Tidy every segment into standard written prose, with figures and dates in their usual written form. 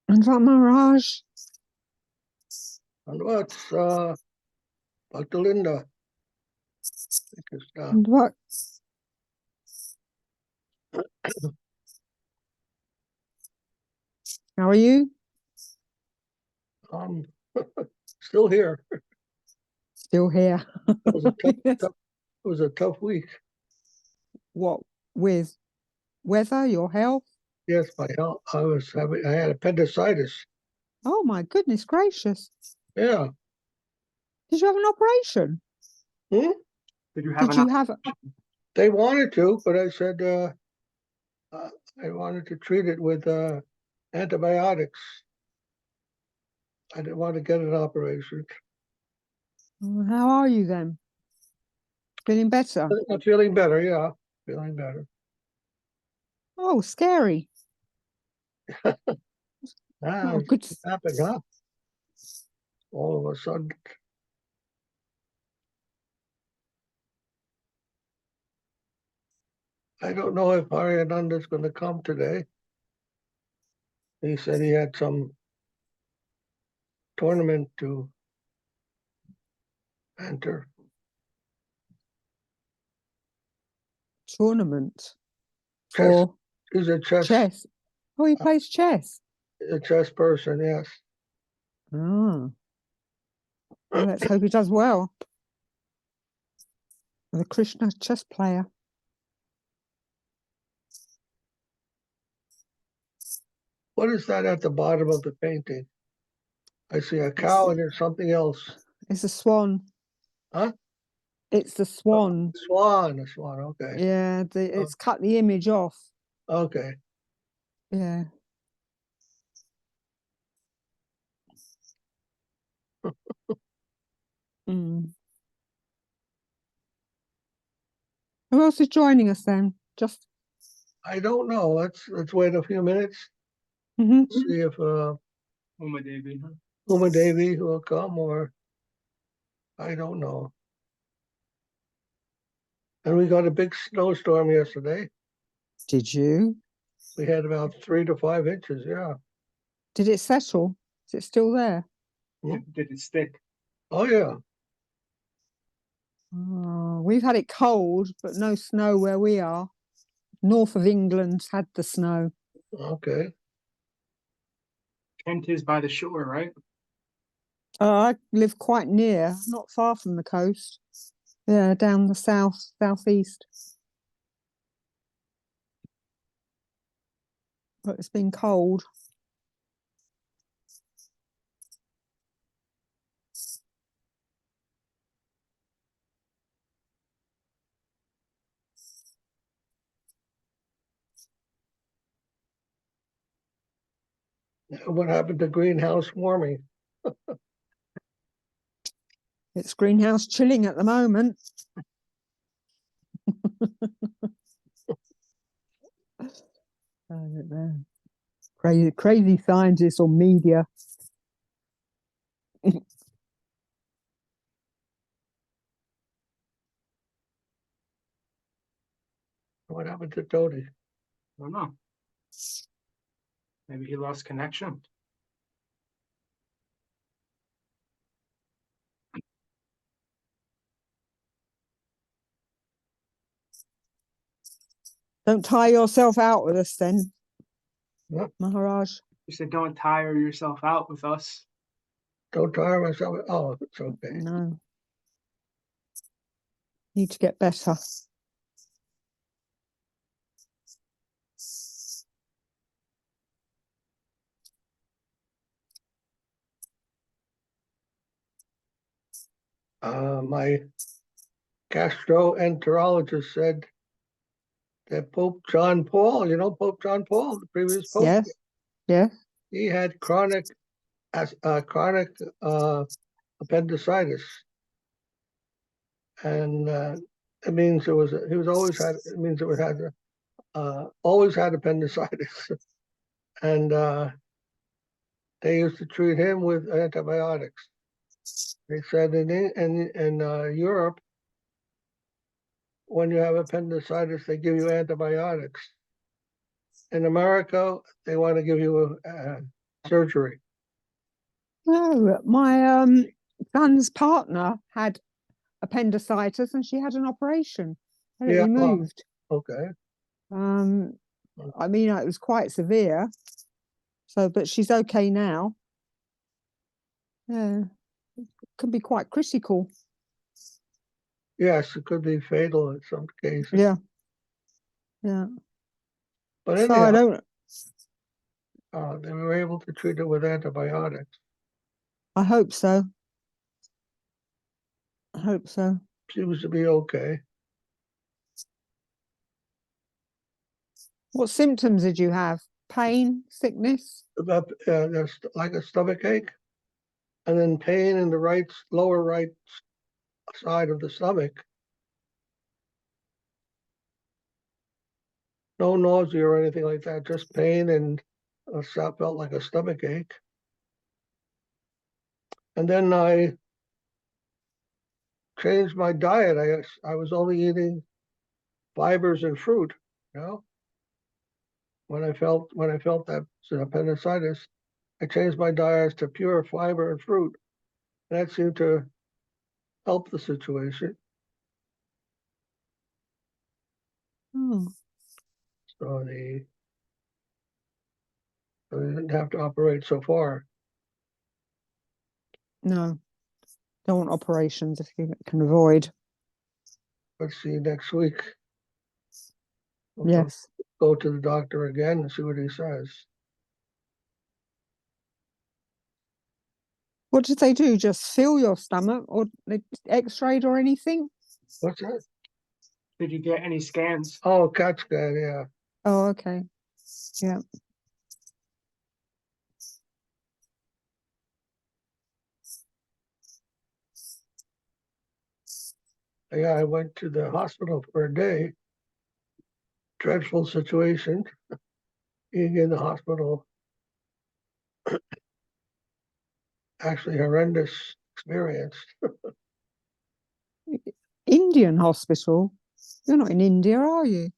And what, Maharaj? And what's Dr. Linda? And what? How are you? Still here. Still here. It was a tough week. What, with weather, your health? Yes, my health. I had appendicitis. Oh my goodness gracious. Yeah. Did you have an operation? Did you have They wanted to, but I said I wanted to treat it with antibiotics. I didn't want to get an operation. How are you then? Feeling better? I'm feeling better, yeah. Feeling better. Oh, scary. Good. It happened, huh? All of a sudden. I don't know if Ariananda is going to come today. He said he had some tournament to enter. Tournament? Chess. For He's a chess. Oh, he plays chess. A chess person, yes. Oh. Well, let's hope he does well. The Krishna chess player. What is that at the bottom of the painting? I see a cow and there's something else. It's a swan. Huh? It's the swan. A swan, okay. Yeah, it's cut the image off. Okay. Yeah. Who else is joining us then? Just I don't know. Let's wait a few minutes. See if Uma Devi will come, or I don't know. And we got a big snowstorm yesterday. Did you? We had about 3 to 5 inches, yeah. Did it settle? Is it still there? Did it stick? Oh, yeah. Oh, we've had it cold, but no snow where we are. North of England's had the snow. Okay. Kent is by the shore, right? I live quite near, not far from the coast. Yeah, down the southeast. But it's been cold. What happened to greenhouse warming? It's greenhouse chilling at the moment. I don't know. Crazy scientists or media. What happened to Tony? I don't know. Maybe he lost connection. Don't tire yourself out with us then, What? Maharaj. You said don't tire yourself out with us. Don't tire myself. Oh, it's okay. No. Need to get better. My gastroenterologist said that Pope John Paul, Pope John Paul, the previous Pope. Yes. Yeah. He had chronic appendicitis, and it means always had appendicitis, and they used to treat him with antibiotics. They said in Europe, when you have appendicitis, they give you antibiotics. In America, they want to give you surgery. No, my son's partner had appendicitis and she had an operation. Had it removed. Okay. I mean, it was quite severe. So, but she's okay now. Yeah, it can be quite critical. Yes, it could be fatal in some cases. Yeah. Yeah. But So anyhow, I don't. They were able to treat it with antibiotics. I hope so. I hope so. Seems to be okay. What symptoms did you have? Pain, sickness? There's like a stomach ache, and then pain in the lower right side of the stomach. No nausea or anything like that, just pain and felt like a stomach ache. And then I changed my diet. I was only eating fibers and fruit, you know. When I felt that appendicitis, I changed my diet to pure fiber and fruit. And that seemed to help the situation. Oh. So they didn't have to operate so far. No, don't want operations if you can avoid. Let's see next week. Yes. Go to the doctor again and see what he says. What did they do? Just feel your stomach, or they x-rayed or anything? What's that? Did you get any scans? Oh, CAT scan, yeah. Oh, okay. Yeah. Yeah, I went to the hospital for a day. Dreadful situation. Being in the hospital. Actually, horrendous experience. Indian hospital? You're not in India, are you?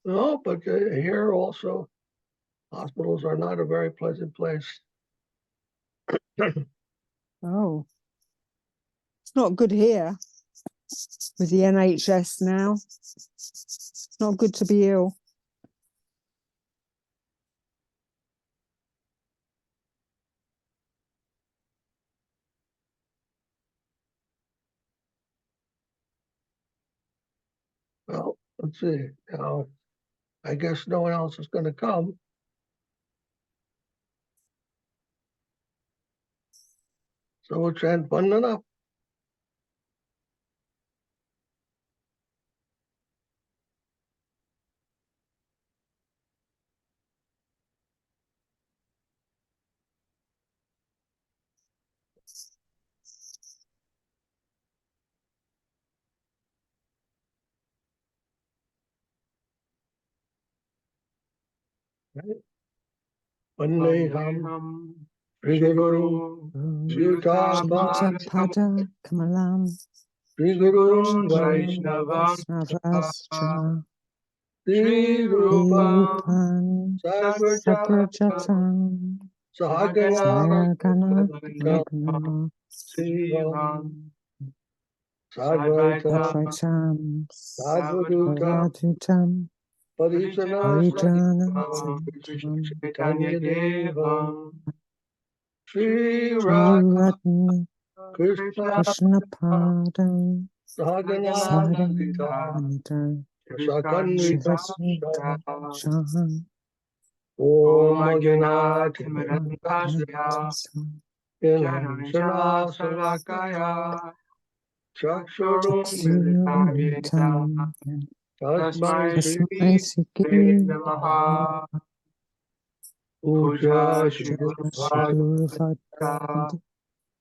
No, but here also, hospitals are not a very pleasant place. Oh. It's not good here with the NHS now. It's not good to be ill. Well, let's see. Now, I guess no one else is going to come. So we'll chant Vandana. Vandeham Sri Guru Pada Kamalam Sri Guru Vaishnavascha Sri Rupa Rupan Sagrajatam Sagrajatam Sahagana Sayagana Sivam Sadvaita Advaitam Sadvaduta Sadhutam Parijana Parijana Chaitanyadeva Sri Ratna Krishna Krishna Padam Sahagana Saranita Sakanvita Shivasmita Shahan Om Aganati Advaita Janana Salakaya Chakshurum Satyam Tasmai Tasmai Siki Namaha. Puja Shri Guru Bhagavad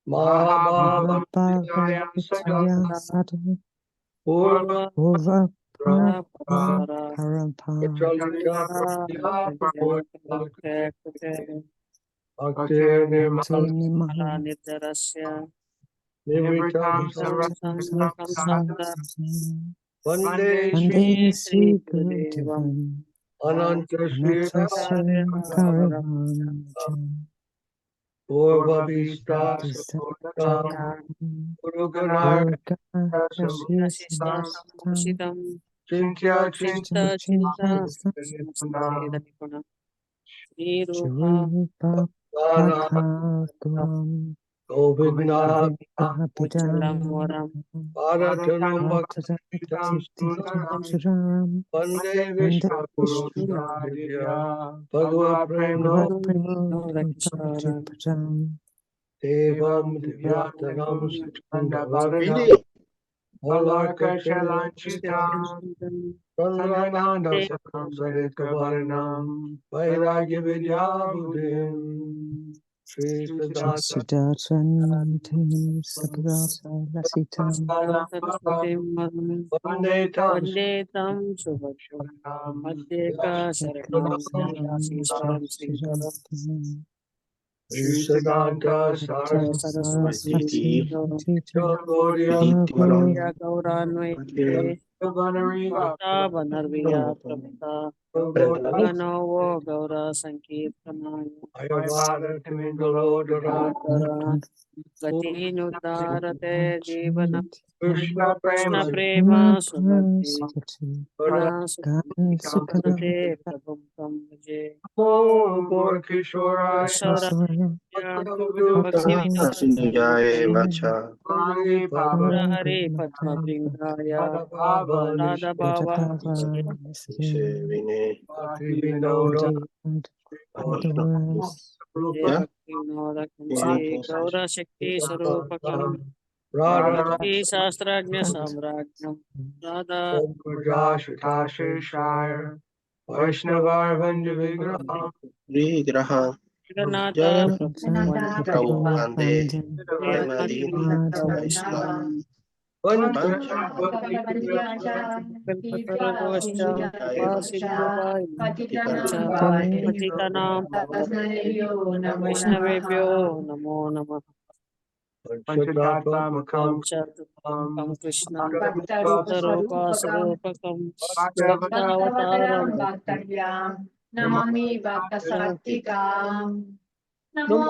Mahabhava Mahabhagavitaya Sadhu Purva Purva Para Parampara Prachalita Bhakti Bhakti Nirmala Nimaha Nirdarasya Nivritam Samrakam Sarakam Sata Vande Vande Sri Gurudevam Gurudevam Ananta Sri Ananta Sri Paramahansa Purvabhista Sapurtam Visatam Guru Ganar Durga Samudam Yasistam Chincha Chinta Chinta Chinta Chinta Samasteda Nipuna Sri Rupa Shri Dana Bhakti Govinda Uchalam Abhidam Varam Bharatanam Bhaktitam Sundara Bhakti Vande and Vishnu Guru Vishnu Bhagavad Prema Nora Devam Divyatanam Bhavana Sutandavara Alarkashalanchitam Kisharan Sandrananda Nanda Sarikavarnam Vairagya Vidya Buddhim Sri Siddhanta Siddharthantim Sabrasa Lasitam Saraswatim Madhava Vande Tam Vande Tam Subhadram Adhyeka Sharanam Yasishwaram Sridhara Sri Siddhanta Saraswati Saraswati Gauriya Gauranvaya Vanariva Bhakta Vanarviya Prabhuta Ganovo Gaura Sankirtanaya Ayavada Timindalodara Adara Gati Nudharate Jivana Krishna Krishna Prema Prema Subhakti Sukati Vada Guna Gan Sukana Sukate Prabhum Bhaje Om Gorkishoraya Kishore Bhakti Bhakti Jaya Vedanta Vacha Hari Pura Baba Hari Padma Vrindaya Baba Radha Bhava Vine Bhakti Vinoda and the words Yeah. Bhakti Vinoda Kanchi Gaura Shakti Sarupakam Radha Bhakti Shastrajna Samrajnam Radha Om Kajashitashi Shire Vaishnavar Vanja Vigraham Vigraha Jagannatha Jaya Prabhu Prabhu Vande Bande Devadi Premadi Vaishnava Vaishnava Vancha Vancha Kalpataruvascha Kripa Sindhuva Cha Patitanam Vaishnavebhyo Namo Namah Vanchatamakam Panchatam Krishnam Bhakti Bhaktarupa Sarupakam Bhaktavataram Namami Bhakta Saraswatikam Namo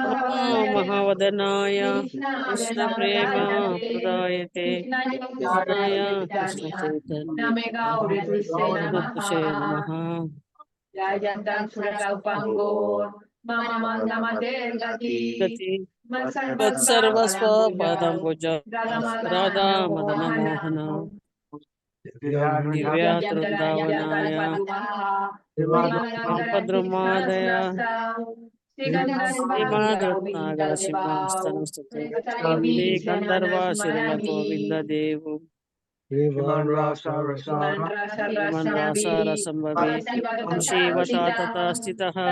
Namo Mahavadanaya Krishna Krishna Prema Prema Pradayate Pradayate Krishna Krishnaya Krishna Chaitanya Chaitanya Name Gauri Tuse Tushe Namaha Namaha Jayantan Suragaupangur Mama Manda Mater Gati Gati Matsarvasva Tatsarvasva Padambuja Padambuja Radha Radha Madana Mohana Mohana Divya Divyamtaraya Trundavanaya Kalpaduha Vimanagara Padrumadaya Srastau Srigandharva Govinda Srimadratnagara Devau Simhastanustute Sri Satsarivi Gandharva Srila Swanamani Govinda Devu Shivan Rasa Iman Rasa Rasa Iman Rasa Rasambhavi Rasambhavi Shiva Shivata Tata Tata Stitaha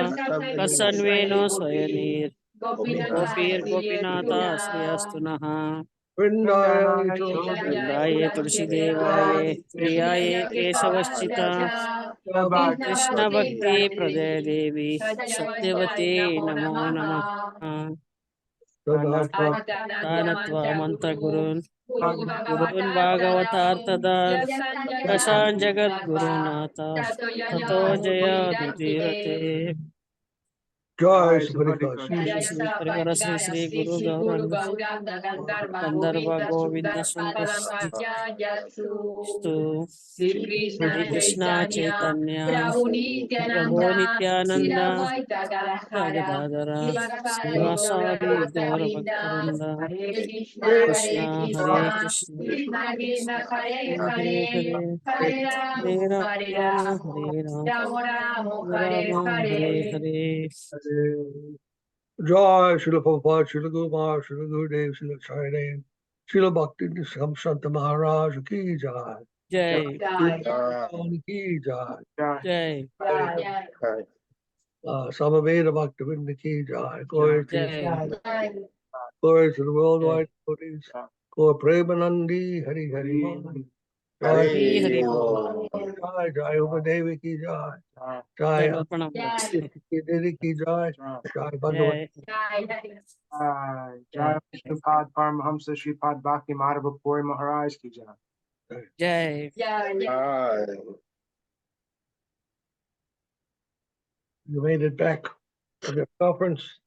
Kasanveno Kasanveno Swayanir Swayanir Gopinata Gopir Gopinata Sriyatuna Sriyastunaha Vrindaya Vrindaye Tulsi Devaye Priyaye Keshavashchita Krishna Bhakti Pradaya Devi Satyavate Namo Namaha Sadatva Tanatva Mantra Gurun Gurun Bhagavatam Bhagavatartadar Prashan Jagat Gurunata Tato Jaya Dhutirate Joy Sabarika Shri Shri Parikara Shri Shri Guru Gauranga Gandharva Govinda Sundar Stu Hare Krishna Chaitanya Prabhu Nityananda Jagadadara Srivasadi Gaura Bhaktavinda Krishna Hare Krishna Krishna Krishna Hare Hare Hare Hare Hare Rama Hare Hare Rama Rama Hare Rama Rama Rama Hare Rama Hare Hare Hare Joy Srila Prabhupada, Srila Guru Srila Gurudev, Srila Chaitanya, Srila Bhakti Santa Maharaja Ki Jai, Jai Jai Ki Jai, Jai Jai Samaveda Bhaktivinda Ki Jai, glory to Jai glory to the Jai worldwide devotees, Gaur Premanandi, Hari Hari Bol. Jai Hari Hari Bol. Jai Jai Upadevi ki Jai. Jai Darpanam. Didi ki Jai. Jai Bhagavan. Jai. Jai Sripad Paramahamsa Sripad Bhakti Madhava Puri Maharaj ki Jai. Jai. Jai. You made it back from your conference.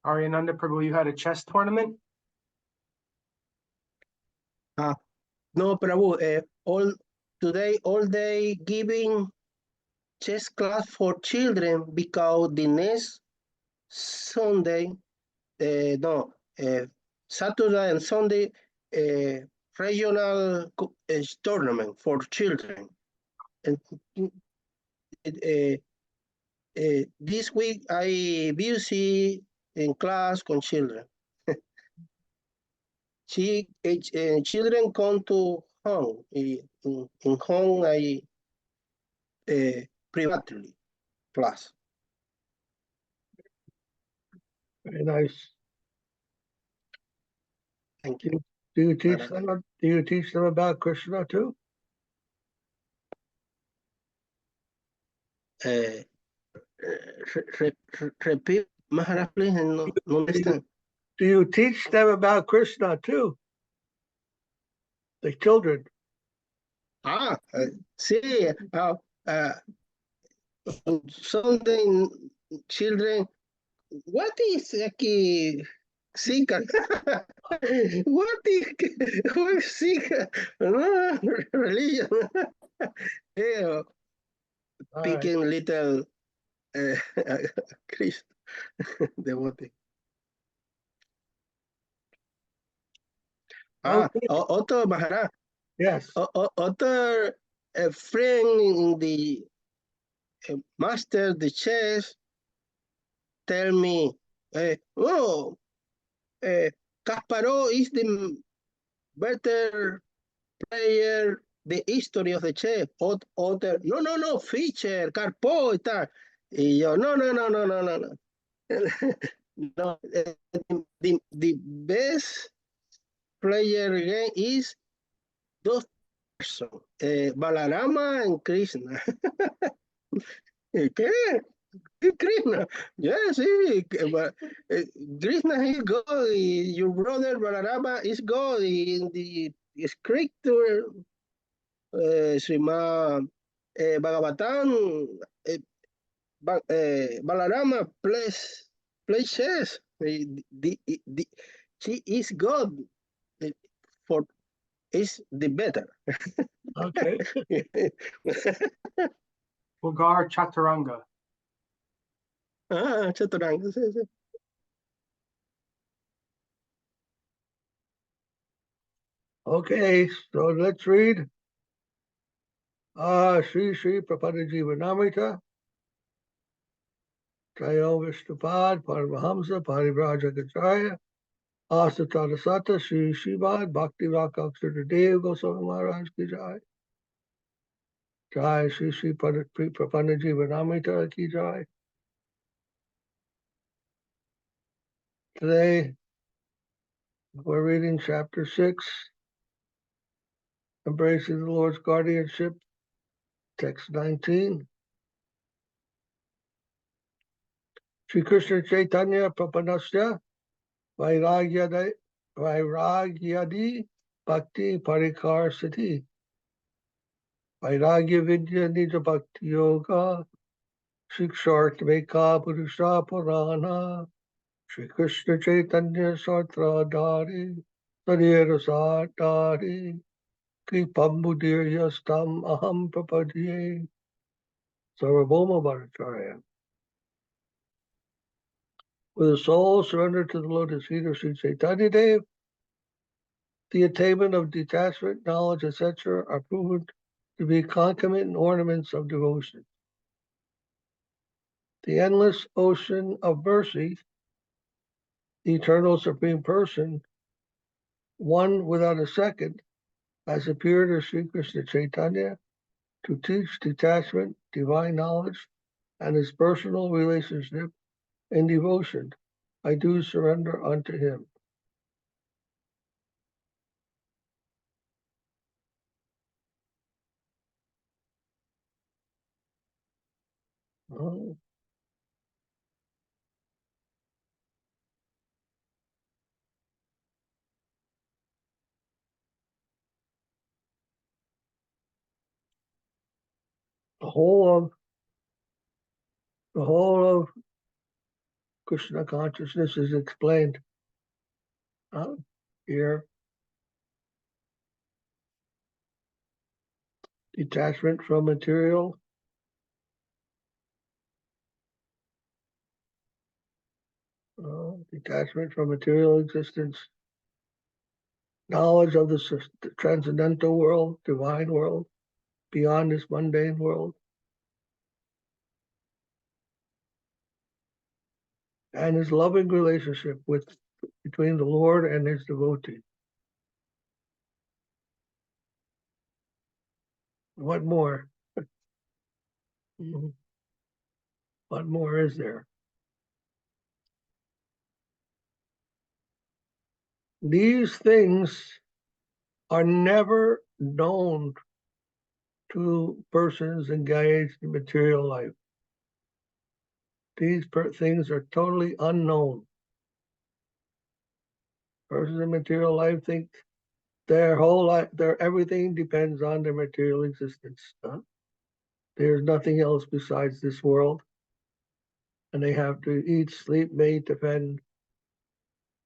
Aryananda Prabhu, you had a chess tournament? No, Prabhu, all day giving chess class for children because the next Sunday, Saturday and Sunday, regional tournament for children. And this week I busy in class con children. Children come to home. In home, I privately class. Very nice. Thank you. Do you teach them? Do you teach them about Krishna too? Repeat, Maharaj, please. No understand. Do you teach them about Krishna too? The children. See, Sunday children, what is Sika? What is Sika? No, religion. Yeah, picking little Chris devotee. Other Maharaj. Yes. Other friend in the master the chess tell me, Kasparov is the better player the history of the chess. Other, no, Fischer, Karpov, tal. Y yo, no. No, the best player game is those person, Balarama and Krishna. ¿Qué? Krishna? Yes, Krishna is God. Your brother Balarama is God in the scripture. Srimad Bhagavatam. Balarama plays chess. She is God. For is the better. Okay. Bulgar Chaturanga. Chaturanga. Okay, so let's read. Sri Prapanna-jivanamrtam. Jayo Vishnupad, Paramahamsa, Parivrajagacharya, Asa Saraswat, Sri Sripad, Bhakti Yoga, Dev-Goswami Maharaj ki Jai. Jai Sri Prapanna-jivanamrtam ki Jai. Today, we're reading chapter 6, Embracing the Lord's Guardianship, text 19. Sri Krishna Chaitanya Prapanasya Vairagyadi Bhakti Parikar Sati Vairagya Vidya Nija Bhakti Yoga Shikshart Veka Purusha Purana Sri Krishna Chaitanya Sartradari Sarira Satari Kripambudir Yastam Aham Prapadye Sarvabhoma Bhattacharya. With a soul surrendered to the lotus feet of Sri Chaitanyadeva, the attainment of detachment, knowledge, etc. are proven to be concomitant ornaments of devotion. The endless ocean of mercy, the eternal Supreme Person, one without a second, has appeared as Sri Krishna Chaitanya to teach detachment, divine knowledge, and his personal relationship in devotion I do surrender unto him. Oh. The whole of Krishna consciousness is explained here. Detachment from material, detachment from material existence, knowledge of the transcendental world, divine world, beyond this mundane world, and his loving relationship between the Lord and his devotee. What more? What more is there? These things are never known to persons engaged in material life. These things are totally unknown. Persons in material life think their whole life, everything depends on their material existence. There's nothing else besides this world. And they have to eat, sleep, mate, defend.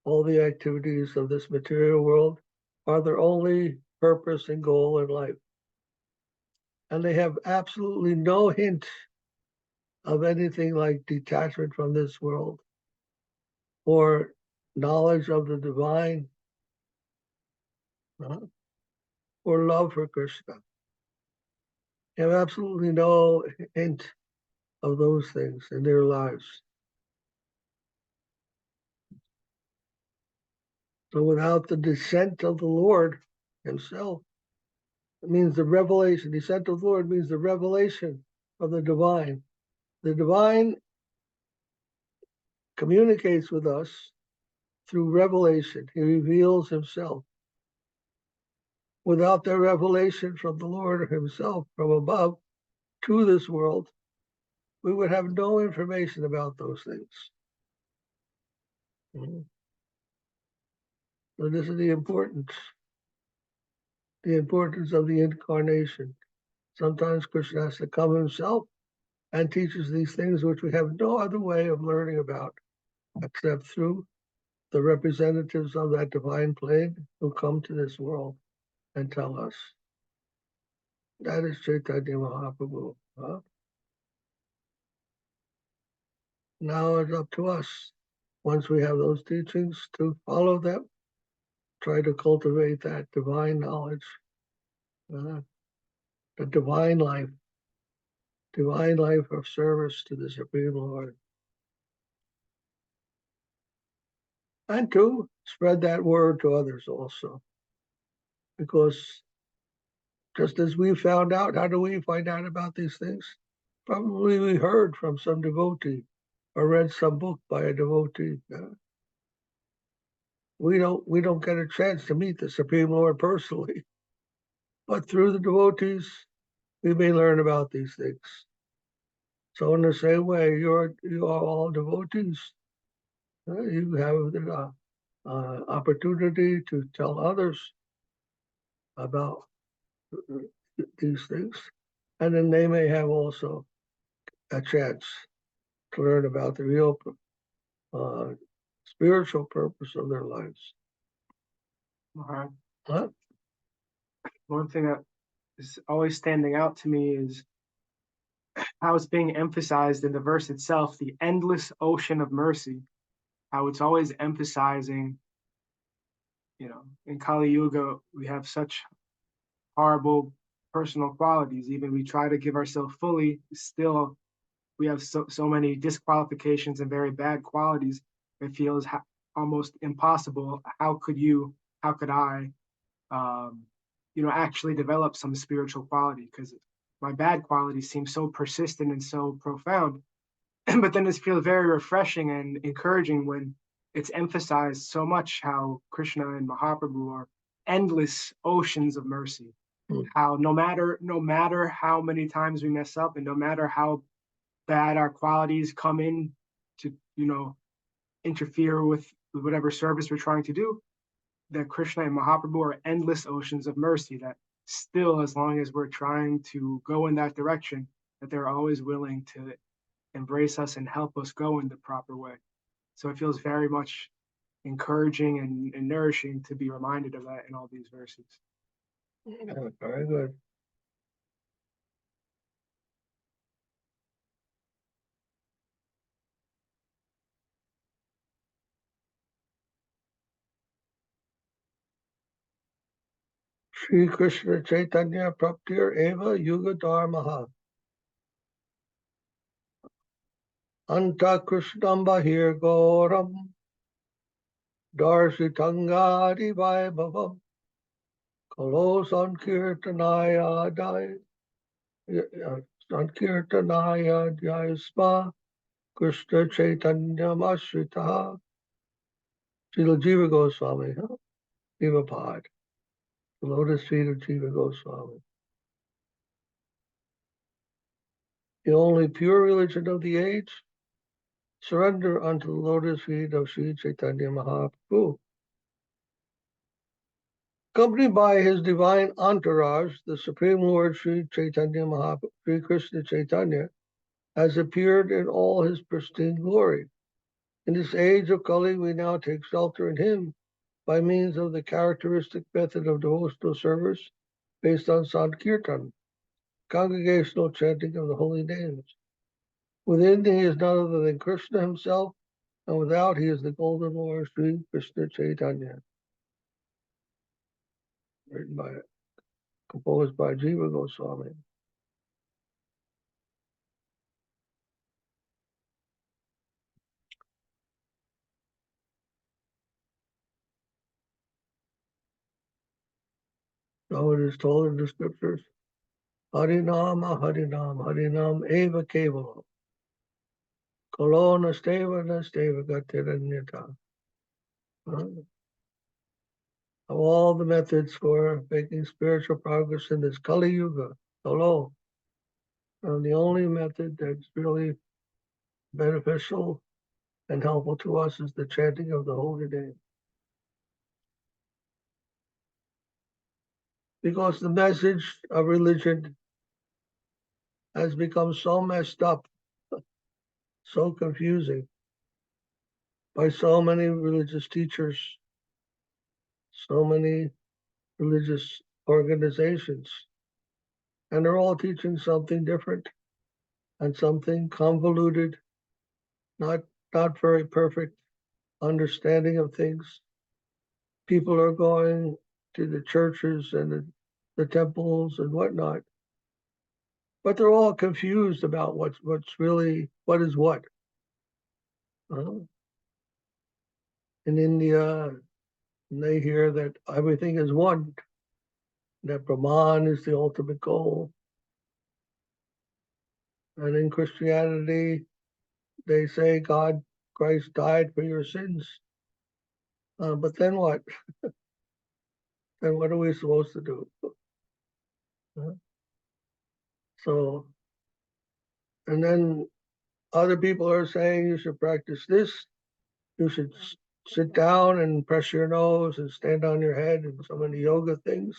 All the activities of this material world are their only purpose and goal in life. And they have absolutely no hint of anything like detachment from this world or knowledge of the divine or love for Krishna. They have absolutely no hint of those things in their lives. So without the descent of the Lord himself, it means the revelation. Descent of the Lord means the revelation of the divine. The divine communicates with us through revelation. He reveals himself. Without the revelation from the Lord himself from above to this world, we would have no information about those things. So this is the importance of the incarnation. Sometimes Krishna has to come himself and teaches these things which we have no other way of learning about except through the representatives of that divine plane who come to this world and tell us. That is Chaitanya Mahaprabhu. Now it's up to us, once we have those teachings, to follow them, try to cultivate that divine knowledge, the divine life of service to the Supreme Lord. And to spread that word to others also. Because just as we found out, how do we find out about these things? Probably we heard from some devotee or read some book by a devotee. We don't get a chance to meet the Supreme Lord personally, but through the devotees, we may learn about these things. So in the same way, you are all devotees. You have the opportunity to tell others about these things, and then they may have also a chance to learn about the real spiritual purpose of their lives. One thing that is always standing out to me is how it's being emphasized in the verse itself, the endless ocean of mercy, how it's always emphasizing, in Kali Yuga, we have such horrible personal qualities. Even we try to give ourselves fully, still we have so many disqualifications and very bad qualities. It feels almost impossible. How could I, actually develop some spiritual quality? Because my bad qualities seem so persistent and so profound. But then it feels very refreshing and encouraging when it's emphasized so much how Krishna and Mahaprabhu are endless oceans of mercy. How no matter how many times we mess up, and no matter how bad our qualities come in to, interfere with whatever service we're trying to do, that Krishna and Mahaprabhu are endless oceans of mercy, that still, as long as we're trying to go in that direction, that they're always willing to embrace us and help us go in the proper way. So it feels very much encouraging and nourishing to be reminded of that in all these verses. Yeah, very good. Sri Krishna Chaitanya Praptir Eva Yuga Dharmaha Anta Krishnam Bahir Goram Darsitangadi Vaibhavam Kalo Sankirtanaya Dai Sankirtanaya Dhyasma Krishna Chaitanya Masrita Srila Jiva Goswami, Sripad, the lotus feet of Jiva Goswami. The only pure religion of the age, surrender unto the lotus feet of Sri Chaitanya Mahaprabhu. Accompanied by his divine entourage, the Supreme Lord Sri Chaitanya Mahaprabhu, Sri Krishna Chaitanya, has appeared in all his pristine glory. In this age of Kali, we now take shelter in him by means of the characteristic method of devotional service based on Sankirtan, congregational chanting of the holy names. Within he is none other than Krishna himself, and without he is the golden Lord Sri Krishna Chaitanya. Composed by Jiva Goswami. So it is told in the scriptures, Harinama, Harinam, Harinam Eva Kevalam. Kolona Steva Nasteva Gatiranyata. Of all the methods for making spiritual progress in this Kali Yuga, Kalo, and the only method that's really beneficial and helpful to us is the chanting of the holy name. Because the message of religion has become so messed up, so confusing by so many religious teachers, so many religious organizations, and they're all teaching something different and something convoluted, not very perfect understanding of things. People are going to the churches and the temples and whatnot, but they're all confused about what's really, what is what. In India, they hear that everything is one, that Brahman is the ultimate goal. And in Christianity, they say Christ died for your sins. But then what? Then what are we supposed to do? So, and then other people are saying you should practice this. You should sit down and press your nose and stand on your head and so many yoga things.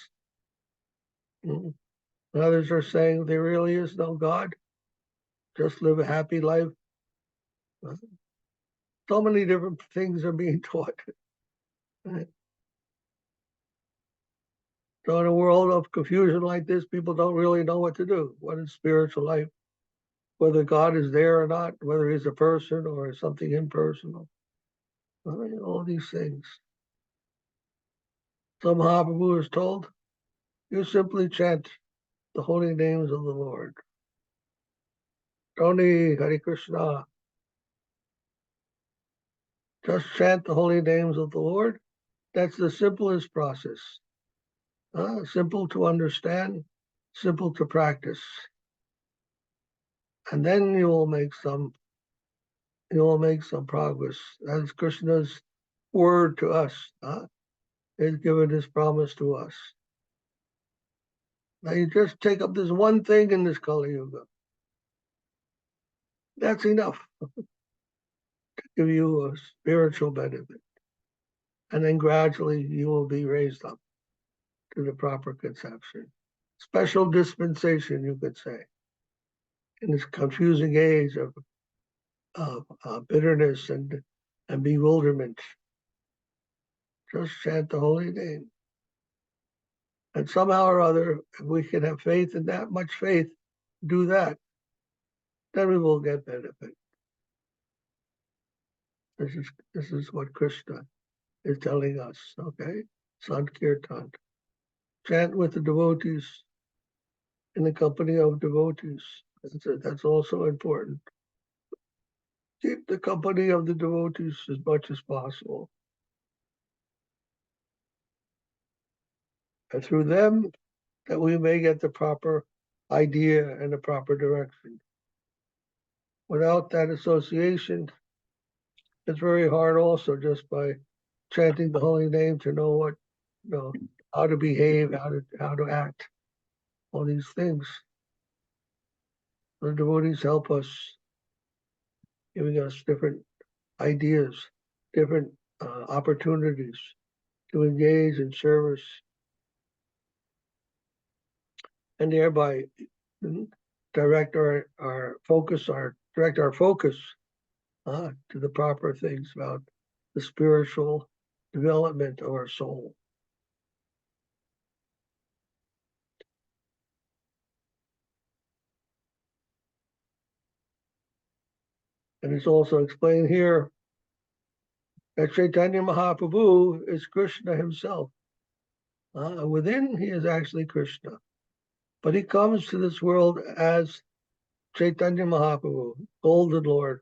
Others are saying there really is no God. Just live a happy life. So many different things are being taught. So in a world of confusion like this, people don't really know what to do. What is spiritual life? Whether God is there or not, whether he's a person or something impersonal. All these things. So Mahaprabhu is told, you simply chant the holy names of the Lord. Tony Hare Krishna. Just chant the holy names of the Lord. That's the simplest process. Simple to understand, simple to practice. And then you will make some progress. As Krishna's word to us. He's given his promise to us. Now you just take up this one thing in this Kali Yuga. That's enough to give you a spiritual benefit. And then gradually you will be raised up to the proper conception. Special dispensation, you could say, in this confusing age of bitterness and bewilderment. Just chant the holy name. And somehow or other, if we can have faith in that much faith, do that, then we will get benefit. This is what Krishna is telling us, okay? Sankirtan. Chant with the devotees, in the company of devotees. That's also important. Keep the company of the devotees as much as possible. And through them, that we may get the proper idea and the proper direction. Without that association, it's very hard also just by chanting the holy name to know what, how to behave, how to act, all these things. The devotees help us, giving us different ideas, different opportunities to engage in service, and thereby direct our focus to the proper things about the spiritual development of our soul. And it's also explained here that Chaitanya Mahaprabhu is Krishna himself. Within, he is actually Krishna. But he comes to this world as Chaitanya Mahaprabhu, Golden Lord.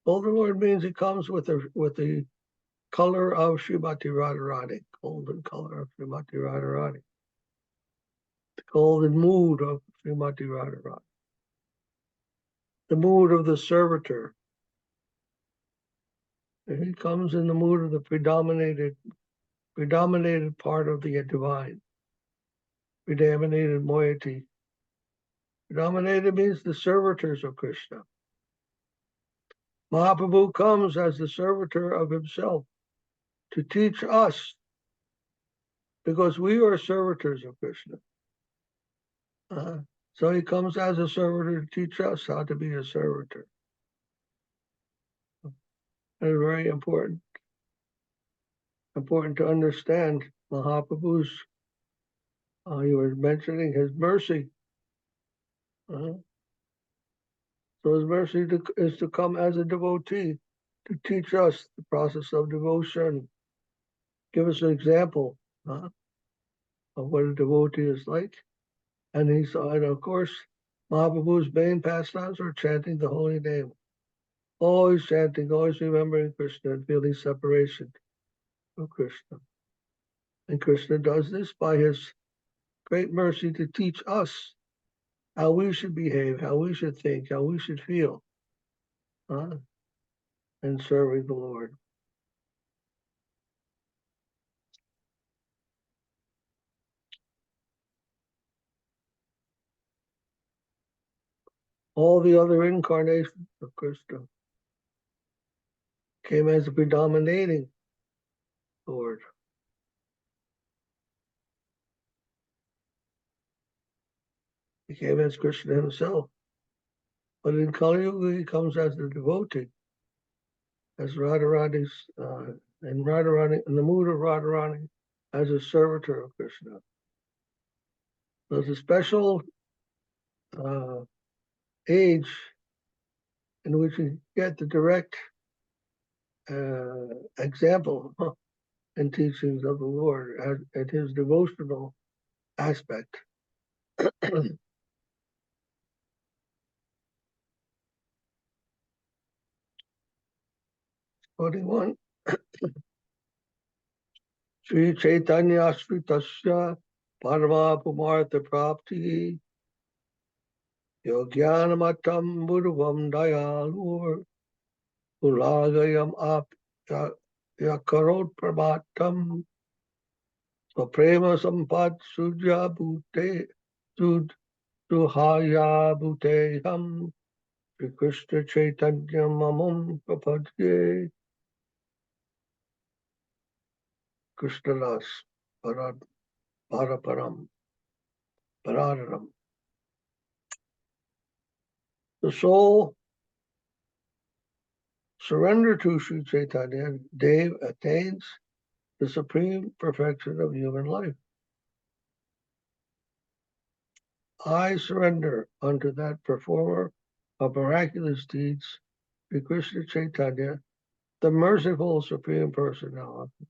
Golden Lord means he comes with the color of Srimati Radharani, golden color of Srimati Radharani, the golden mood of Srimati Radharani, the mood of the servitor. And he comes in the mood of the predominated part of the divine, predominated moiety. Predominated means the servitors of Krishna. Mahaprabhu comes as the servitor of himself to teach us, because we are servitors of Krishna. So he comes as a servitor to teach us how to be a servitor. And it's very important to understand Mahaprabhu's, you were mentioning his mercy. So his mercy is to come as a devotee to teach us the process of devotion, give us an example of what a devotee is like. And of course, Mahaprabhu's main pastimes are chanting the holy name. Always chanting, always remembering Krishna and feeling separation from Krishna. And Krishna does this by his great mercy to teach us how we should behave, how we should think, how we should feel in serving the Lord. All the other incarnations of Krishna came as a predominating Lord. He came as Krishna himself. But in Kali Yuga, he comes as the devotee, as Radharani's, in the mood of Radharani, as a servitor of Krishna. There's a special age in which we get the direct example and teachings of the Lord at his devotional aspect. 41. Sri Chaitanya Sritasya Parama Pumartha Prapti Yogyanamattam Buddhavam Dayalur Ulagayam yakarot prabhatam prema sampad sujya bhute sud suhaya bhute ham Sri Krishna Chaitanya mamam prapadye Krishnadas parad paraparam paradaram. The soul surrendered to Sri Chaitanya Dev attains the supreme perfection of human life. I surrender unto that performer of miraculous deeds, Sri Krishna Chaitanya, the merciful Supreme Personality,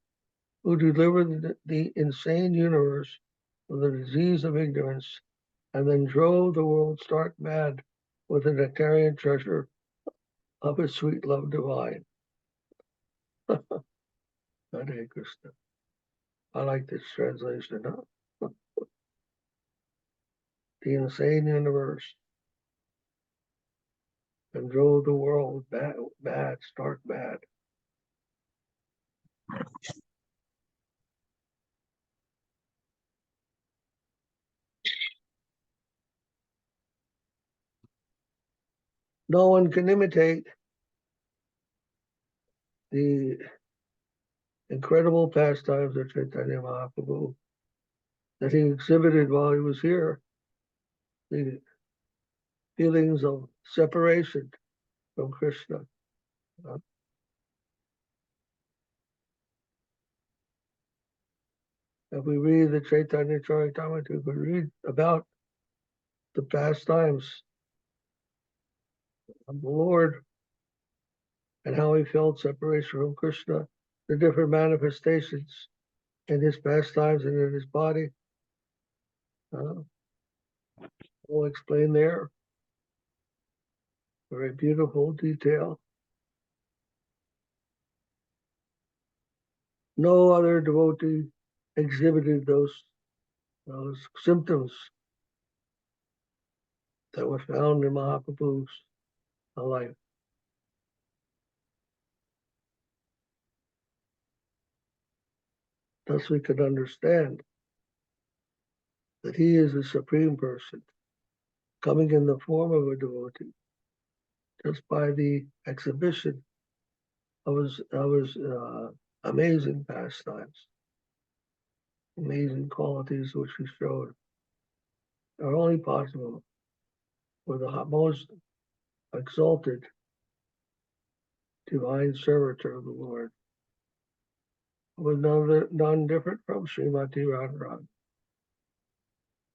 who delivered the insane universe from the disease of ignorance and then drove the world stark mad with the nectarian treasure of his sweet love divine. Hare Krishna. I like this translation. Huh? The insane universe and drove the world mad, stark mad. No one can imitate the incredible pastimes of Chaitanya Mahaprabhu that he exhibited while he was here. The feelings of separation from Krishna. If we read the Chaitanya Charitamrita, we could read about the pastimes of the Lord and how he felt separation from Krishna, the different manifestations in his pastimes and in his body. We'll explain there. Very beautiful detail. No other devotee exhibited those symptoms that were found in Mahaprabhu's life. Thus we could understand that he is the Supreme Person, coming in the form of a devotee, just by the exhibition of his amazing pastimes, amazing qualities which he showed, are only possible with the most exalted divine servitor of the Lord, with none different from Srimati Radharani.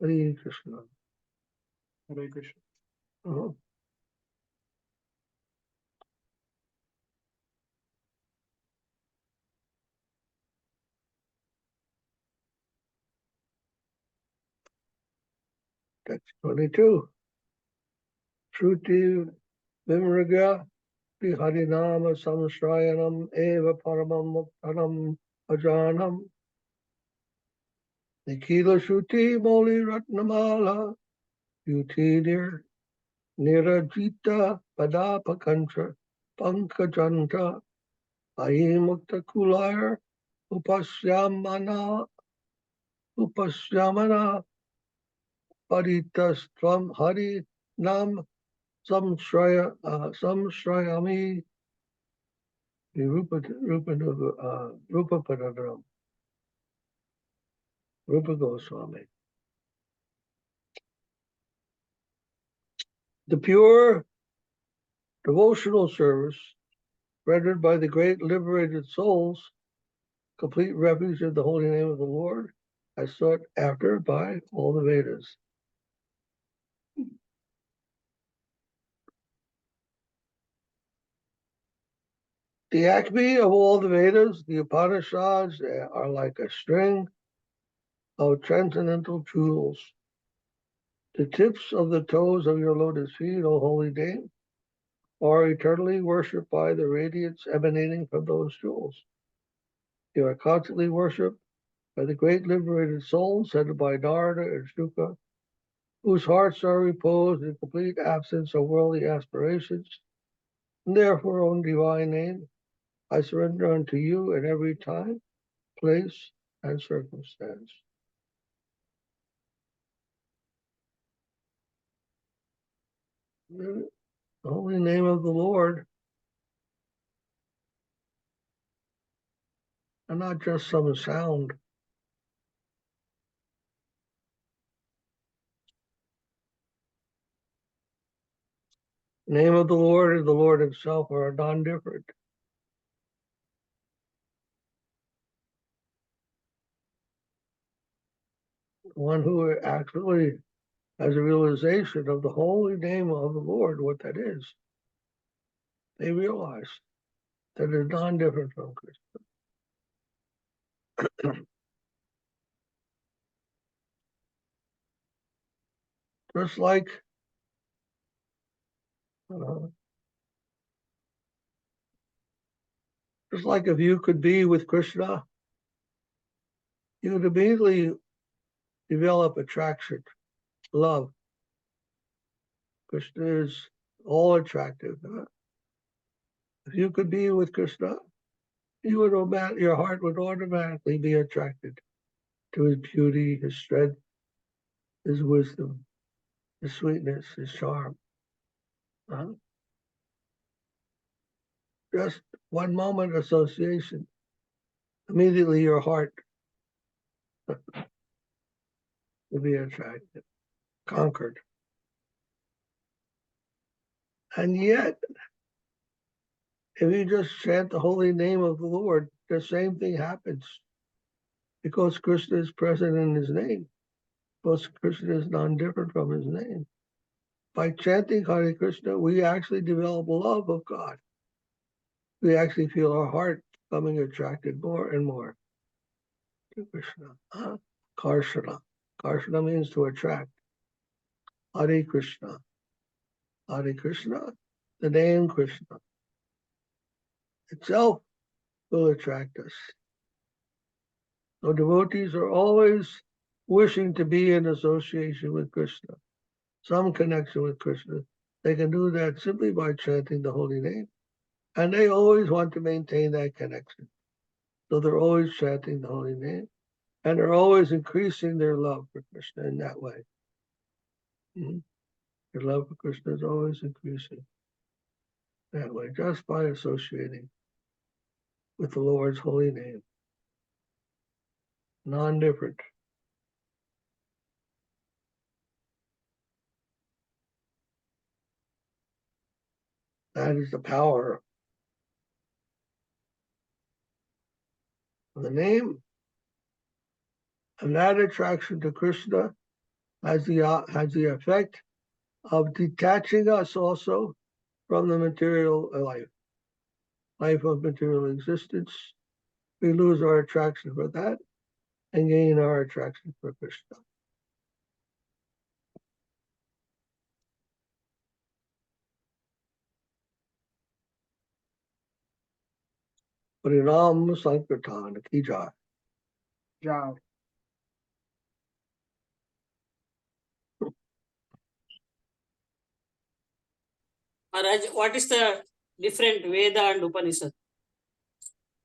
Hare Krishna. Hare Krishna. Uh-huh. That's 22. Shruti Vimraga Harinama Samshrayanam Eva Paramam Muktanam Ajanam Nikila Shruti Moli Ratnamala Yuti Nirajita Padapakantra Pankajanta Ayimukta Kulayar Upasyamana Paritastvam Hari Nam Samshrayami Rupapadram Rupa Goswami. The pure devotional service rendered by the great liberated souls, complete refuge of the holy name of the Lord, as sought after by all the Vedas. The acme of all the Vedas, the Upanishads, are like a string of transcendental jewels. The tips of the toes of your lotus feet, O holy dame, are eternally worshipped by the radiance emanating from those jewels. You are constantly worshipped by the great liberated souls headed by Narada and Shuka, whose hearts are reposed in complete absence of worldly aspirations, and therefore own divine name, I surrender unto you at every time, place, and circumstance. The holy name of the Lord, and not just some sound. The name of the Lord and the Lord himself are non-different. One who actually has a realization of the holy name of the Lord, what that is, they realize that it's non-different from Krishna. Just like if you could be with Krishna, you would immediately develop attraction, love. Krishna is all attractive. If you could be with Krishna, your heart would automatically be attracted to his beauty, his strength, his wisdom, his sweetness, his charm. Just one moment association, immediately your heart will be attracted, conquered. And yet, if you just chant the holy name of the Lord, the same thing happens. Because Krishna is present in his name. Because Krishna is non-different from his name. By chanting Hare Krishna, we actually develop love of God. We actually feel our heart becoming attracted more and more to Krishna. Karshana. Karshana means to attract. Hare Krishna. Hare Krishna, the name Krishna itself will attract us. So devotees are always wishing to be in association with Krishna, some connection with Krishna. They can do that simply by chanting the holy name. And they always want to maintain that connection. So they're always chanting the holy name. And they're always increasing their love for Krishna in that way. Their love for Krishna is always increasing that way, just by associating with the Lord's holy name. Non-different. That is the power of the name. And that attraction to Krishna has the effect of detaching us also from the material life of material existence. We lose our attraction for that and gain our attraction for Krishna. Parinam Sankirtan ki jai. Jai. Maharaj, what is the different Veda and Upanishad?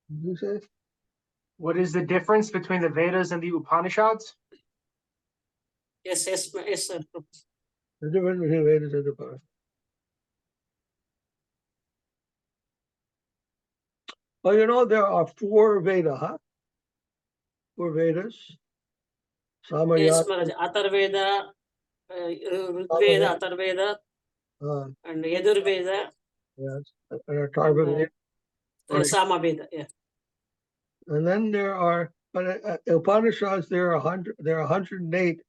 Did you say? What is the difference between the Vedas and the Upanishads? Yes, sir. The difference between Vedas and Upanishads. Well, there are 4 Vedas, 4 Vedas. Samayana. Yes, Maharaj. Atharveda, Rigveda, Atharveda, and Yajurveda. Yes, and Atharvaveda. Samaveda, yeah. And then there are, but Upanishads, there are 108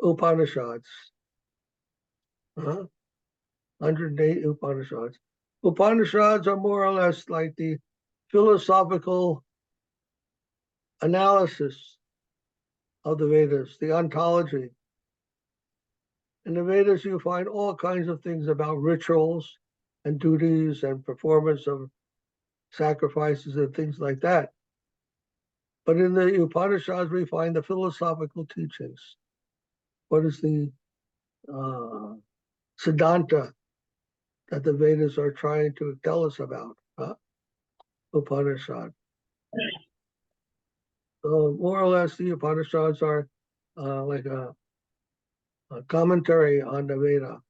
Upanishads. 108 Upanishads. Upanishads are more or less like the philosophical analysis of the Vedas, the ontology. In the Vedas, you find all kinds of things about rituals and duties and performance of sacrifices and things like that. But in the Upanishads, we find the philosophical teachings. What is the Siddhanta that the Vedas are trying to tell us about? Upanishad. So more or less, the Upanishads are like a commentary on the Veda.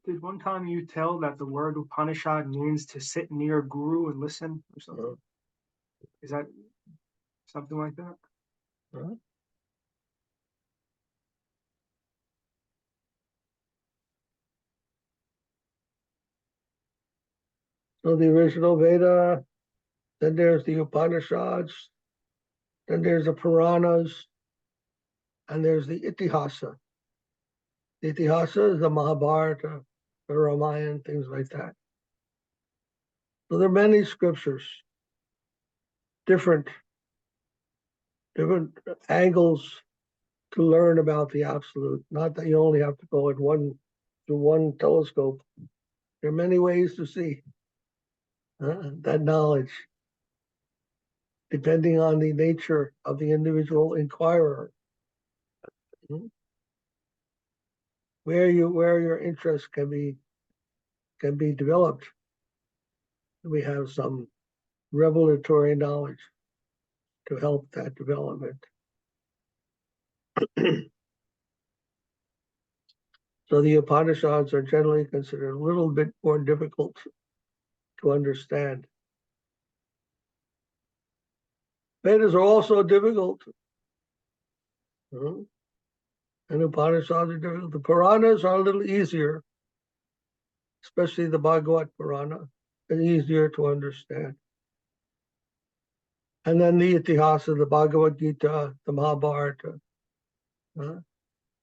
Did one time you tell that the word Upanishad means to sit near Guru and listen or something? Is that something like that? So the original Veda, then there's the Upanishads, then there's the Puranas, and there's the Itihasa. The Itihasa is the Mahabharata, the Ramayana, things like that. So there are many scriptures, different angles to learn about the absolute. Not that you only have to go at through one telescope. There are many ways to see that knowledge, depending on the nature of the individual inquirer. Where your interest can be developed. We have some revelatory knowledge to help that development. So the Upanishads are generally considered a little bit more difficult to understand. Vedas are also difficult. And Upanishads are difficult. The Puranas are a little easier, especially the Bhagavad Purana, and easier to understand. And then the Itihasa, the Bhagavad Gita, the Mahabharata,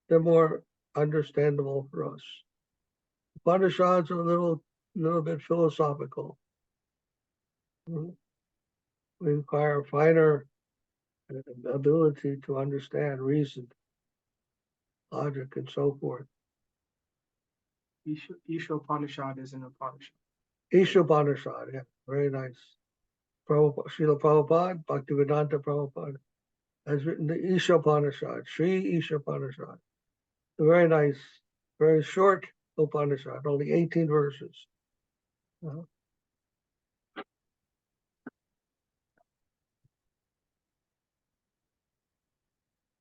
they're more understandable for us. Upanishads are a little bit philosophical. We require finer ability to understand, reason, logic, and so forth. Isha Upanishad is an Upanishad. Isha Upanishad, yeah, very nice. Srila Prabhupada, Bhaktivedanta Prabhupada, has written the Isha Upanishad, Sri Isha Upanishad. A very nice, very short Upanishad, only 18 verses.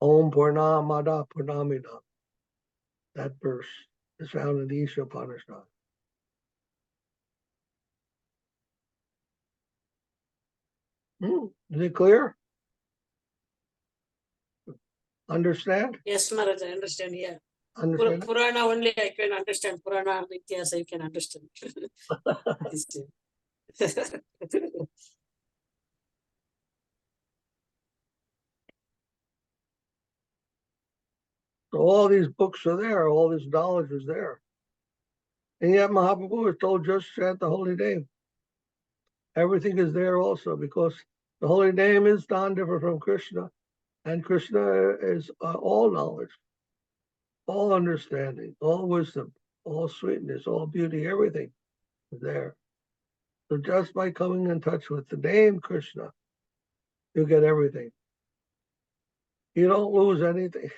Om Purnamada Purnamidam. That verse is found in the Isha Upanishad. Is it clear? Understand? Yes, Maharaj, I understand. Yeah. Understand? Purana only I can understand. Purana and Ityasa I can understand. So all these books are there, all this knowledge is there. And yet Mahaprabhu is told just chant the holy name. Everything is there also because the holy name is non-different from Krishna. And Krishna is all knowledge, all understanding, all wisdom, all sweetness, all beauty, everything is there. So just by coming in touch with the name Krishna, you get everything. You don't lose anything.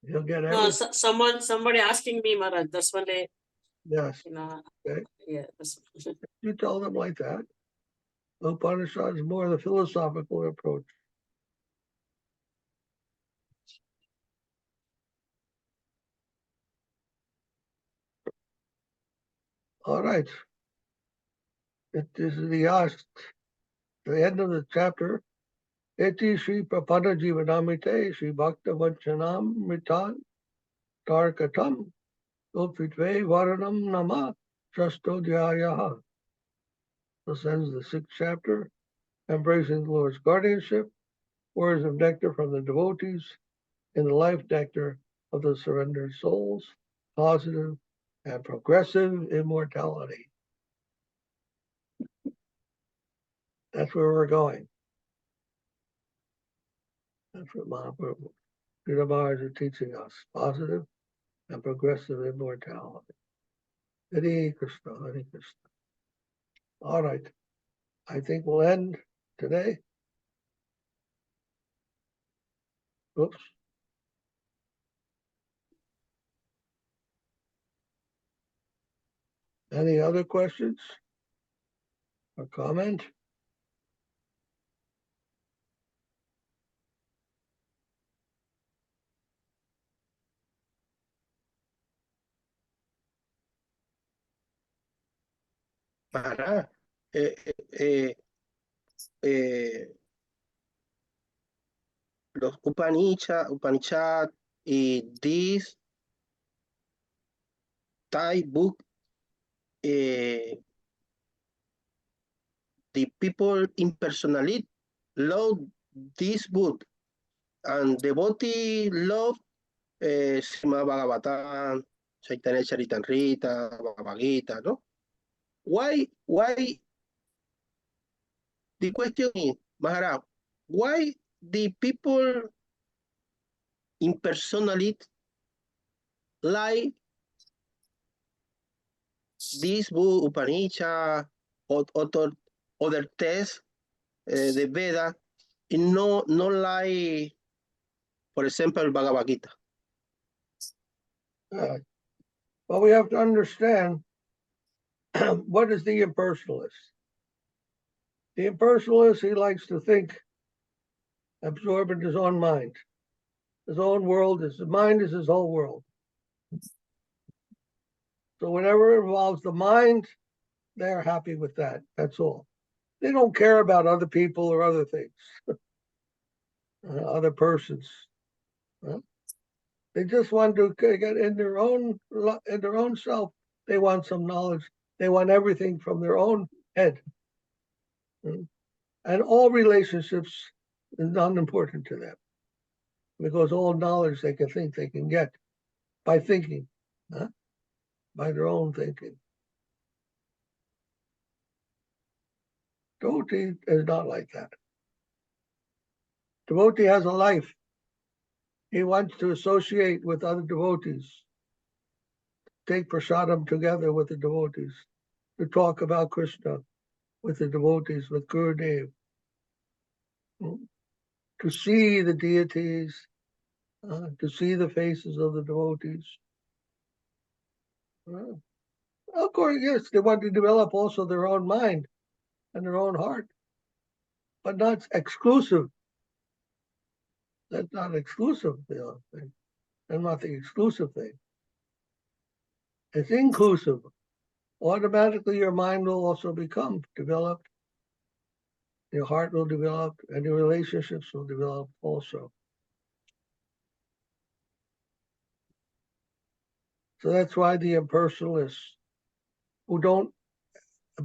You'll get everything. No, somebody asking me, Maharaj, that's one day. Yes. Okay. Yeah. You tell them like that. Upanishad is more the philosophical approach. All right. This is the end of the chapter. Eti Sri Prapanna-jivanamrtam Sri Bhakti-vanchanamritam Tarkatam Upitve Varanam Nama Shastodhyayaha. This ends the 6th chapter, embracing the Lord's guardianship, words of nectar from the devotees in the Life-Nectar of the surrendered souls, positive and progressive immortality. That's where we're going. That's what Mahaprabhu, Srila Maharaja is teaching us, positive and progressive immortality. Hare Krishna, Hare Krishna. All right. I think we'll end today. Oops. Any other questions or comment? Maharaja, los Upanishad y this type book, the people impersonally love this book, and devotee love Srimad Bhagavatam, Chaitanya Charitamrita, Bhagavad Gita, no? Why the question is, Maharaj, why the people impersonally like this book, Upanishad, or other texts, the Veda, and no like, for example, Bhagavad Gita? Well, we have to understand what is the impersonalist. The impersonalist, he likes to think, absorb in his own mind. His own world, his mind is his whole world. So whenever it involves the mind, they're happy with that. That's all. They don't care about other people or other things, other persons. They just want to get in their own self. They want some knowledge. They want everything from their own head. And all relationships is not important to them, because all knowledge they can think they can get by thinking, by their own thinking. Devotee is not like that. Devotee has a life. He wants to associate with other devotees, take prasadam together with the devotees, to talk about Krishna with the devotees, with Gurudev, to see the deities, to see the faces of the devotees. Of course, yes, they want to develop also their own mind and their own heart, but not exclusive. That's not exclusive thing. That's not the exclusive thing. It's inclusive. Automatically, your mind will also become developed. Your heart will develop, and your relationships will develop also. So that's why the impersonalists who don't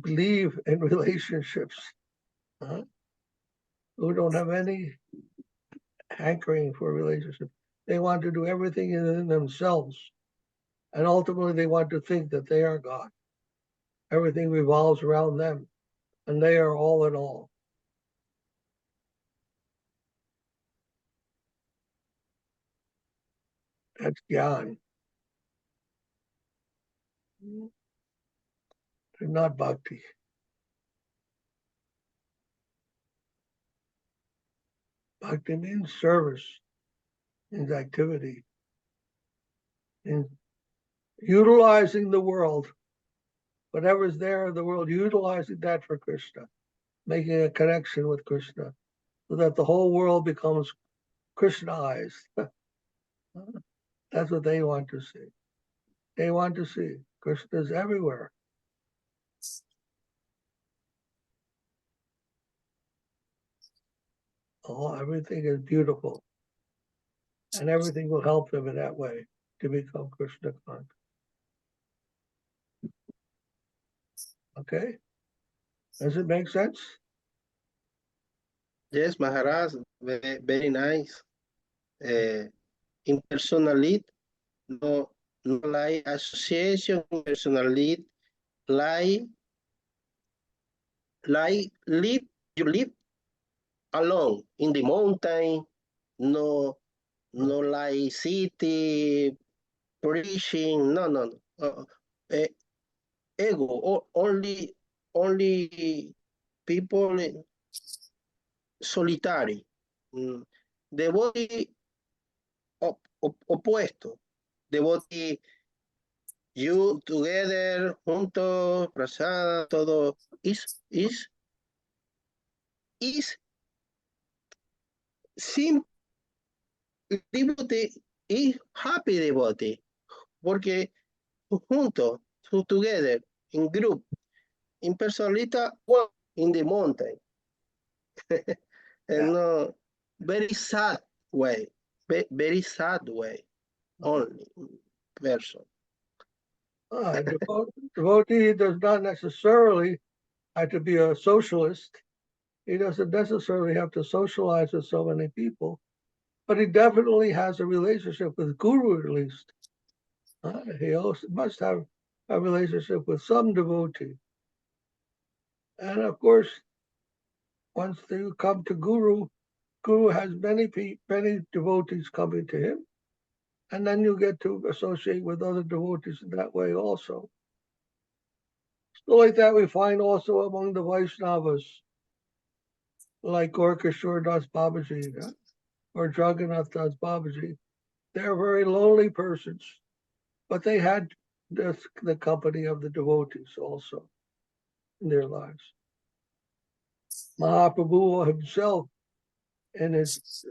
believe in relationships, who don't have any hankering for relationships, they want to do everything in themselves. And ultimately, they want to think that they are God. Everything revolves around them, and they are all in all. That's Gyan. They're not Bhakti. Bhakti means service, means activity, means utilizing the world, whatever's there in the world, utilizing that for Krishna, making a connection with Krishna, so that the whole world becomes Krishnaized. That's what they want to see. They want to see Krishna is everywhere. Oh, everything is beautiful. And everything will help them in that way to become Krishna conscious. Okay? Does it make sense? Yes, Maharaj, very nice. Impersonality, no like association, impersonality, like you live alone in the mountain, no like city, preaching, no. Ego, only people solitary. Devotee opuesto. Devotee You together, juntos, prasada, todo is sim devotee is happy devotee, porque juntos, together, in group, in personalita, one in the mountain, and very sad way, very sad way, only person. Devotee does not necessarily have to be a socialist. He doesn't necessarily have to socialize with so many people, but he definitely has a relationship with Guru at least. He also must have a relationship with some devotee. And of course, once you come to Guru, Guru has many devotees coming to him, and then you get to associate with other devotees in that way also. So like that we find also among the Vaishnavas, like Gorkishore Das Babaji or Jagannath Das Babaji. They're very lonely persons, but they had the company of the devotees also in their lives. Mahaprabhu himself, in his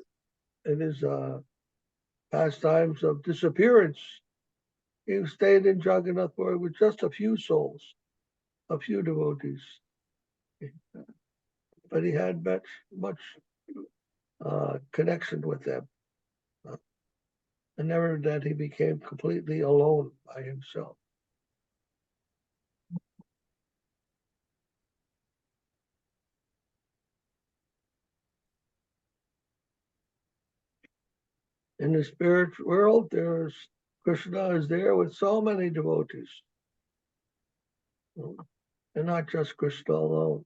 pastimes of disappearance, he stayed in Jagannath Puri with just a few souls, a few devotees. But he had much connection with them. And never that he became completely alone by himself. In the spirit world, Krishna is there with so many devotees. And not just Krishna alone.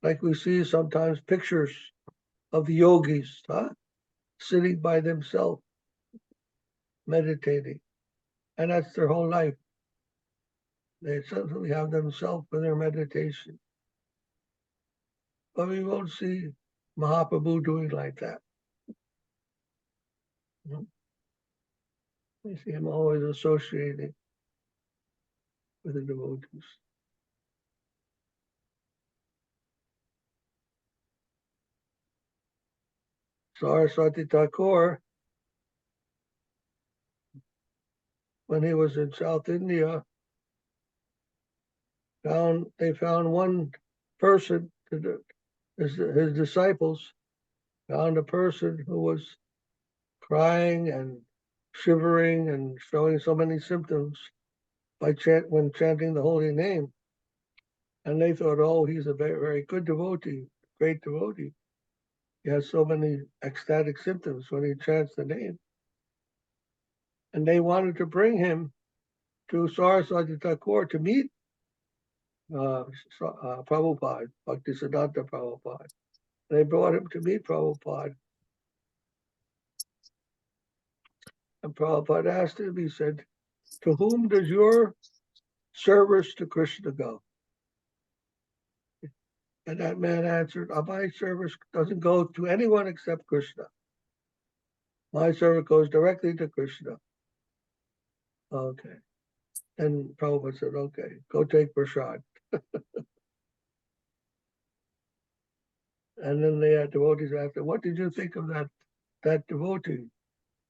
Like we see sometimes pictures of the yogis, sitting by themselves, meditating. And that's their whole life. They certainly have themselves in their meditation. But we won't see Mahaprabhu doing like that. We see him always associating with the devotees. Saraswati Thakur, when he was in South India, they found one person, his disciples found a person who was crying and shivering and showing so many symptoms when chanting the holy name. And they thought, oh, he's a very, very good devotee, great devotee. He has so many ecstatic symptoms when he chants the name. And they wanted to bring him to Saraswati Thakur to meet Prabhupada, Bhaktisiddhanta Prabhupada. They brought him to meet Prabhupada. And Prabhupada asked him, he said, to whom does your service to Krishna go? And that man answered, my service doesn't go to anyone except Krishna. My service goes directly to Krishna. Okay. And Prabhupada said, okay, go take prasad. And then they had devotees after, what did you think of that devotee?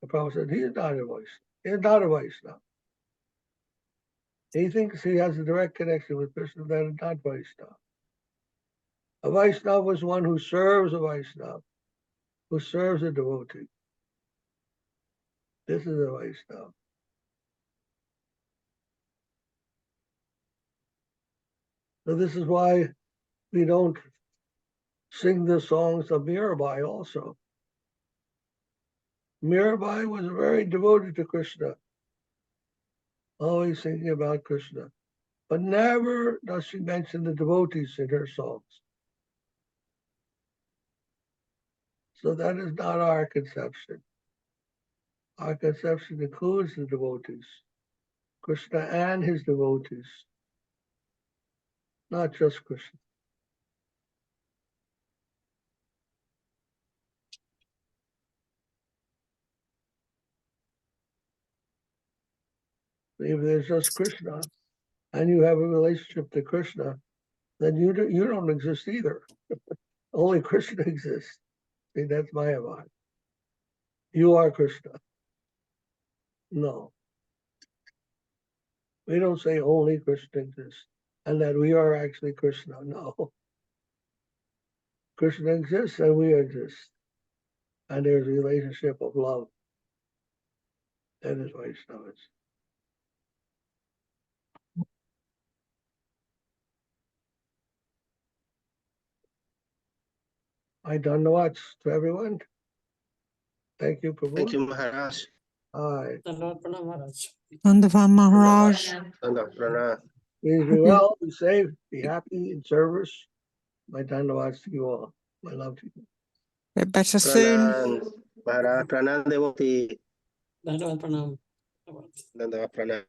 The Prabhupada said, he is not a Vaishnava. He is not a Vaishnava. He thinks he has a direct connection with Krishna, that is not Vaishnava. A Vaishnava is one who serves a Vaishnava, who serves a devotee. This is a Vaishnava. So this is why we don't sing the songs of Mirabai also. Mirabai was very devoted to Krishna, always thinking about Krishna. But never does she mention the devotees in her songs. So that is not our conception. Our conception includes the devotees, Krishna and his devotees, not just Krishna. If there's just Krishna, and you have a relationship to Krishna, then you don't exist either. Only Krishna exists. See, that's Mayavad. You are Krishna. No. We don't say only Krishna exists and that we are actually Krishna. No. Krishna exists and we exist. And there's a relationship of love. That is Vaishnavas. I done the watch to everyone. Thank you, Prabhu. Thank you, Maharaj. Hi. Wonderful, Maharaj. Please be well, be safe, be happy in service. My Dandavats to you all. My love to you. Get better soon. Maharaj, pranam devotee. Dandavad pranam. Dandavad pranam.